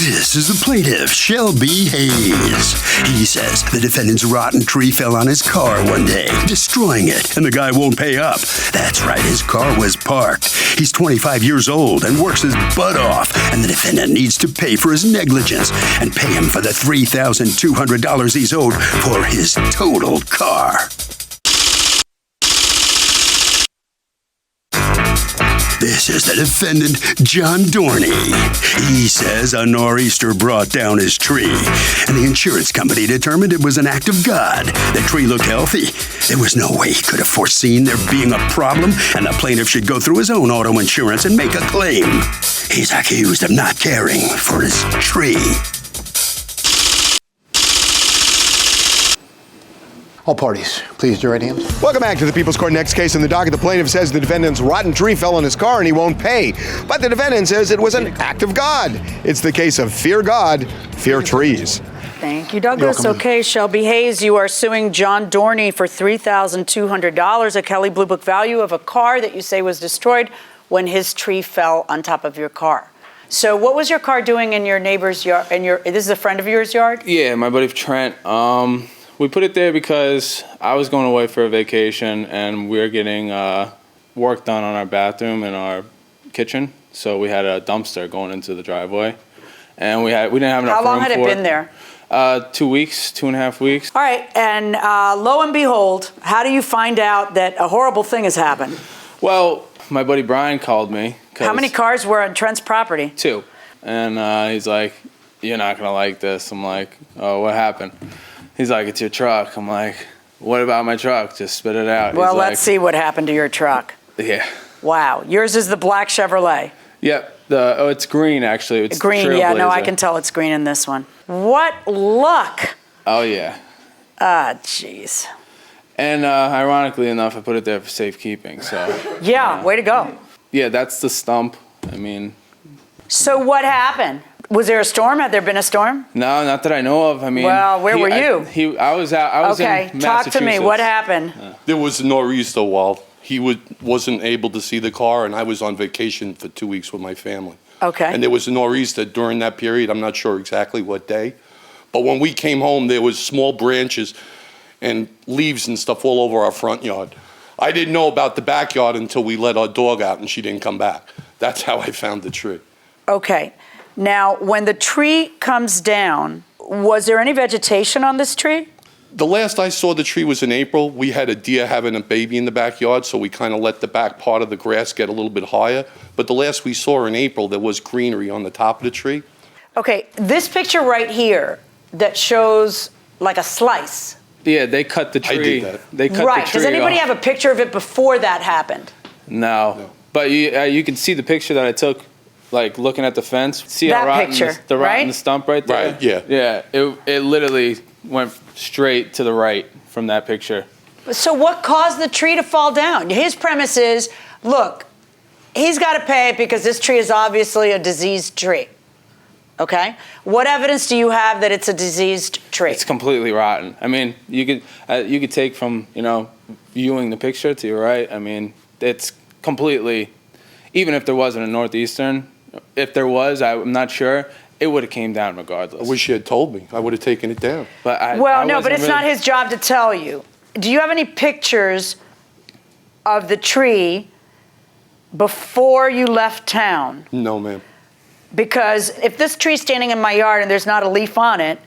This is the plaintiff, Shelby Hayes. He says the defendant's rotten tree fell on his car one day, destroying it, and the guy won't pay up. That's right, his car was parked. He's 25 years old and works his butt off, and the defendant needs to pay for his negligence and pay him for the $3,200 he's owed for his totaled car. This is the defendant, John Dorney. He says a nor'easter brought down his tree, and the insurance company determined it was an act of God. The tree looked healthy. There was no way he could have foreseen there being a problem, and the plaintiff should go through his own auto insurance and make a claim. He's accused of not caring for his tree. All parties, please do your right hands. Welcome back to the People's Court. Next case in the docket, the plaintiff says the defendant's rotten tree fell on his car and he won't pay. But the defendant says it was an act of God. It's the case of fear God, fear trees. Thank you, Douglas. Okay, Shelby Hayes, you are suing John Dorney for $3,200, a Kelley Blue Book value of a car that you say was destroyed when his tree fell on top of your car. So what was your car doing in your neighbor's yard? This is a friend of yours' yard? Yeah, my buddy Trent. We put it there because I was going away for a vacation and we were getting work done on our bathroom and our kitchen. So we had a dumpster going into the driveway, and we didn't have enough room for it. How long had it been there? 2 weeks, 2.5 weeks. All right, and lo and behold, how do you find out that a horrible thing has happened? Well, my buddy Brian called me. How many cars were on Trent's property? 2. And he's like, "You're not going to like this." I'm like, "Oh, what happened?" He's like, "It's your truck." I'm like, "What about my truck? Just spit it out." Well, let's see what happened to your truck. Yeah. Wow. Yours is the black Chevrolet. Yep. It's green, actually. It's green, yeah. No, I can tell it's green in this one. What luck. Oh, yeah. Ah, jeez. And ironically enough, I put it there for safekeeping. So. Yeah, way to go. Yeah, that's the stump. I mean. So what happened? Was there a storm? Had there been a storm? No, not that I know of. I mean, well, where were you? I was out. I was in Massachusetts. Talk to me. What happened? There was a nor'easter while he wasn't able to see the car, and I was on vacation for 2 weeks with my family. Okay. And there was a nor'easter during that period. I'm not sure exactly what day, but when we came home, there was small branches and leaves and stuff all over our front yard. I didn't know about the backyard until we let our dog out, and she didn't come back. That's how I found the tree. Okay. Now, when the tree comes down, was there any vegetation on this tree? The last I saw the tree was in April. We had a deer having a baby in the backyard, so we kind of let the back part of the grass get a little bit higher. But the last we saw in April, there was greenery on the top of the tree. Okay, this picture right here that shows like a slice. Yeah, they cut the tree. I did that. They cut right. the tree Does anybody off. have a picture of it before that happened? No. But you can see the picture that I took. Like looking at the fence, see that how rotten picture, the rotten right? stump right there? Right, yeah. Yeah, it literally went straight to the right from that picture. So what caused the tree to fall down? His premise is, look, he's got to pay because this tree is obviously a diseased tree. Okay? What evidence do you have that it's a diseased tree? It's completely rotten. I mean, you could take from, viewing the picture to your right. I mean, it's completely, even if there wasn't a northeastern, if there was, I'm not sure, it would have came down regardless. I wish you had told me. I would have taken it down. But but it's not his job to tell you. Do you have any pictures of the tree before you left town? No, ma'am. Because if this tree's standing in my yard and there's not a leaf on it,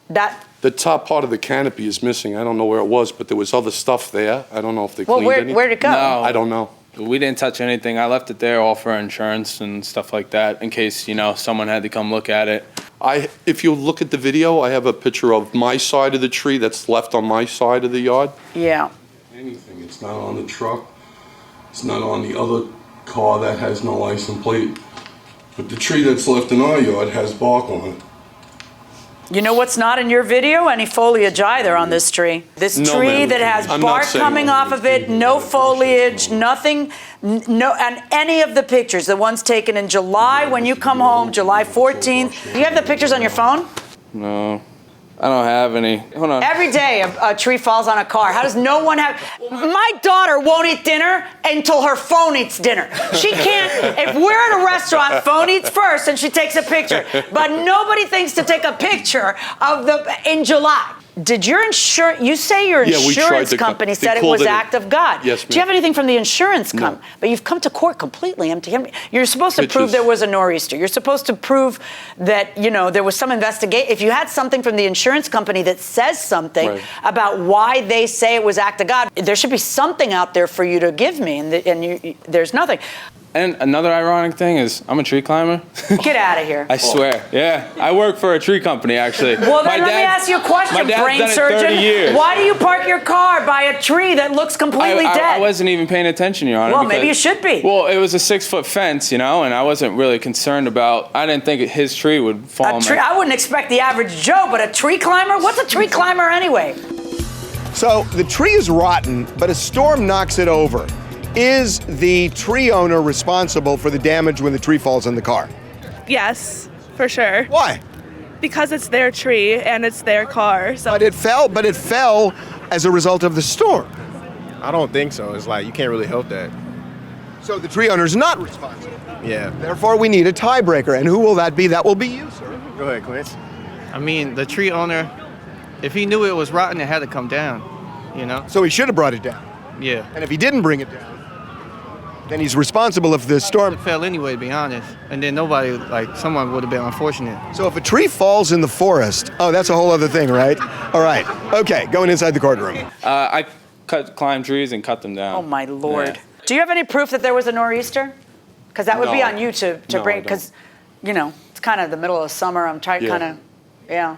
The top part of the canopy is missing. I don't know where it was, but there was other stuff there. I don't know if they cleaned anything. Where'd it go? No. I don't know. We didn't touch anything. I left it there all for insurance and stuff like that in case, someone had to come look at it. If you look at the video, I have a picture of my side of the tree that's left on my side of the yard. Yeah. Anything. It's not on the truck. It's not on the other car that has no license plate. But the tree that's left in our yard has bark on it. You know what's not in your video? Any foliage either on this tree. This tree that has bark coming off of it, no foliage, nothing, and any of the pictures, the ones taken in July when you come home, July 14th. Do you have the pictures on your phone? No. I don't have any. Hold on. Every day a tree falls on a car. How does no one have... My daughter won't eat dinner until her phone eats dinner. She can't... If we're at a restaurant, phone eats first and she takes a picture. But nobody thinks to take a picture of in July. Did your insurance... You say your insurance company said it was act of God. Yes, ma'am. Do you have anything from the insurance company? No. But you've come to court completely empty-handed. You're supposed to prove there was a nor'easter. You're supposed to prove that, you know, there was some investigation. If you had something from the insurance company that says something about why they say it was act of God, there should be something out there for you to give me, and there's nothing. And another ironic thing is I'm a tree climber. Get out of here. I swear. Yeah. I work for a tree company, actually. Well, then let me ask you a question, brain surgeon. 30 years. Why do you park your car by a tree that looks completely dead? I wasn't even paying attention, Your Honor. Well, maybe you should be. Well, it was a 6-foot fence, you know, and I wasn't really concerned about... I didn't think his tree would fall. I wouldn't expect the average Joe, but a tree climber? What's a tree climber anyway? So the tree is rotten, but a storm knocks it over. Is the tree owner responsible for the damage when the tree falls on the car? Yes, for sure. Why? Because it's their tree and it's their car. So But it fell as a result of the storm. I don't think so. It's like you can't really help that. So the tree owner's not responsible. Yeah. Therefore, we need a tiebreaker. And who will that be? That will be you, sir. Go ahead, Clint. I mean, the tree owner, if he knew it was rotten, it had to come down, you know? So he should have brought it down. Yeah. And if he didn't bring it down, then he's responsible if the storm... It fell anyway, to be honest. And then nobody, like, someone would have been unfortunate. So if a tree falls in the forest, oh, that's a whole other thing, right? All right. Okay, going inside the courtroom. I climbed trees and cut them down. Oh, my Lord. Yeah. Do you have any proof that there was a nor'easter? Because that would be on you to bring... Because, you know, it's kind of the middle of summer. I'm trying kind of... Yeah.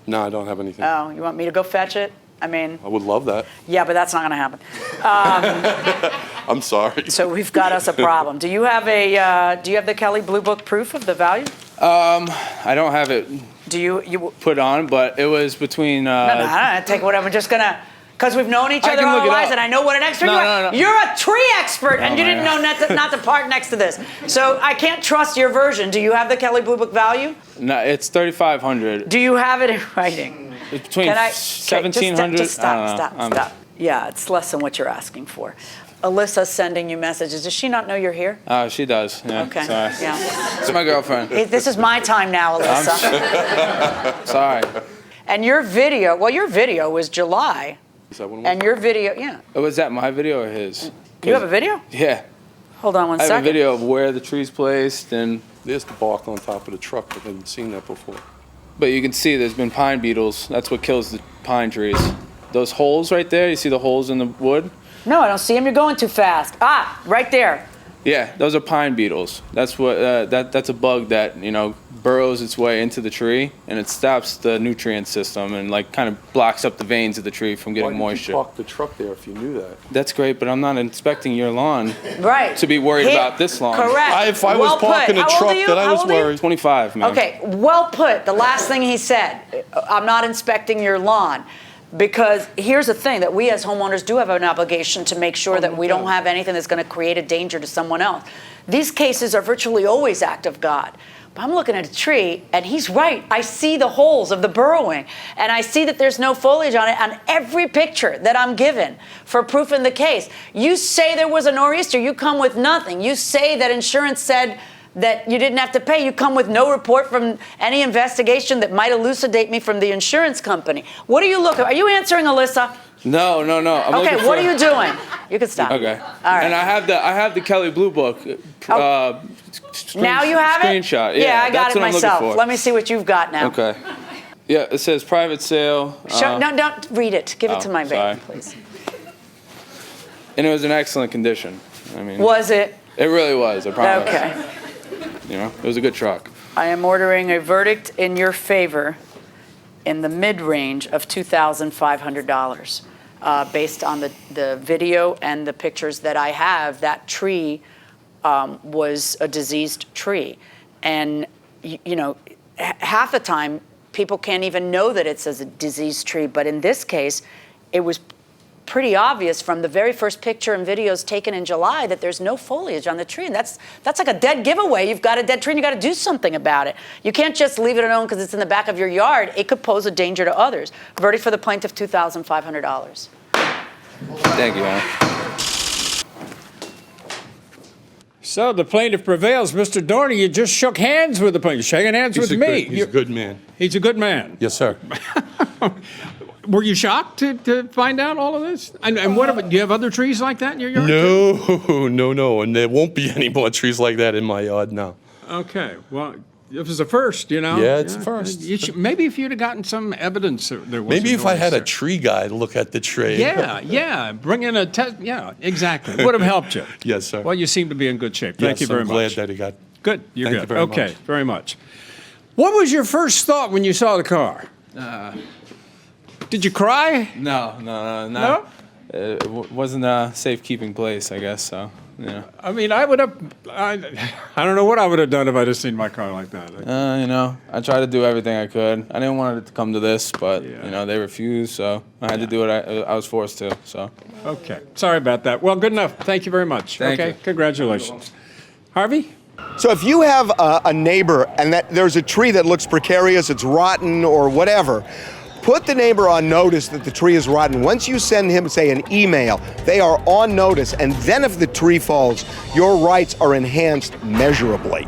No, I don't have anything. Oh, you want me to go fetch it? I mean... I would love that. Yeah, but that's not going to happen. I'm sorry. So we've got us a problem. Do you have the Kelley Blue Book proof of the value? I don't have it Do you put on, but it was between... No, I don't take whatever. I'm just going to... Because we've known each other all our lives, and I know what an expert you are. No. You're a tree expert, and you didn't know not to park next to this. So I can't trust your version. Do you have the Kelley Blue Book value? No, it's $3,500. Do you have it in writing? It's between 1,700. Just stop. Yeah, it's less than what you're asking for. Alyssa's sending you messages. Does she not know you're here? She does. Yeah. Okay. Sorry. Yeah. It's my girlfriend. This is my time now, Alyssa. Sorry. And your video was July. Is that what it was? And your video, yeah. Was that my video or his? You have a video? Yeah. Hold on one I second. have a video of where the tree's placed, and There's the bark on top of the truck. I haven't seen that before. but you can see there's been pine beetles. That's what kills the pine trees. Those holes right there, you see the holes in the wood? No, I don't see him. You're going too fast. Ah, right there. Yeah, those are pine beetles. That's what that's a bug that, you know, burrows its way into the tree, and it stops the nutrient system and like kind of blocks up the veins of the tree from getting moisture. Why did you park the truck there if you knew that? That's great, but I'm not inspecting your lawn Right. to be worried about this lawn. Correct. If I was Well parking put. a How old truck, are you? then I How was old are you? Mm-hmm. 25, man. Okay, well put. The last thing he said, I'm not inspecting your lawn. Because here's the thing, that we as homeowners do have an obligation to make sure that we don't have anything that's going to create a danger to someone else. These cases are virtually always act of God. But I'm looking at a tree, and he's right. I see the holes of the burrowing, and I see that there's no foliage on it on every picture that I'm given for proof in the case. You say there was a nor'easter, you come with nothing. You say that insurance said that you didn't have to pay. You come with no report from any investigation that might elucidate me from the insurance company. What are you looking? Are you answering, Alyssa? No. I'm Okay, looking what for- are you doing? You can stop. Okay. All right. And I have the Kelley Blue Book. Now you have it? Screenshot. Yeah, I got that's it what I'm looking myself. for. Let me see what you've got now. Okay. Yeah, it says private sale. No, don't read it. Give it to my sorry. baby, please. And it was in excellent condition. I mean, Was it? it really was. I promise. Okay. You know, it was a good truck. I am ordering a verdict in your favor in the mid-range of $2,500. Based on the video and the pictures that I have, that tree was a diseased tree. And, you know, half the time, people can't even know that it's a diseased tree. But in this case, it was pretty obvious from the very first picture and videos taken in July that there's no foliage on the tree. And that's like a dead giveaway. You've got a dead tree and you got to do something about it. You can't just leave it alone because it's in the back of your yard. It could pose a danger to others. Verdict for the plaintiff, $2,500. Thank you, Anna. So the plaintiff prevails. Mr. Dorney, you just shook hands with the plaintiff. Shaking hands with me. He's a good man. He's a good man. Yes, sir. Were you shocked to find out all of this? And what about, do you have other trees like that in your yard? No. And there won't be any more trees like that in my yard now. Okay. Well, it was a first, you know? Yeah, it's a first. Maybe if you'd have gotten some evidence there was Maybe if I had a there. tree guy look at the tree. Yeah. Bring in a test. Yeah, exactly. Would have helped you. Yes, sir. Well, you seem to be in good shape. Thank you very much. I'm glad that he got. Good. You're Thank good. you very Okay, much. very much. What was your first thought when you saw the car? Did you cry? No. It wasn't a safekeeping place, I guess, so, yeah. I mean, I don't know what I would have done if I'd have seen my car like that. I tried to do everything I could. I didn't want it to come to this, but, they refused, so I had to do what I was forced to, so. Okay. Sorry about that. Well, good enough. Thank you very much. Thank you. Congratulations. Harvey? So if you have a neighbor and that there's a tree that looks precarious, it's rotten or whatever, put the neighbor on notice that the tree is rotten. Once you send him, say, an email, they are on notice. And then if the tree falls, your rights are enhanced measurably.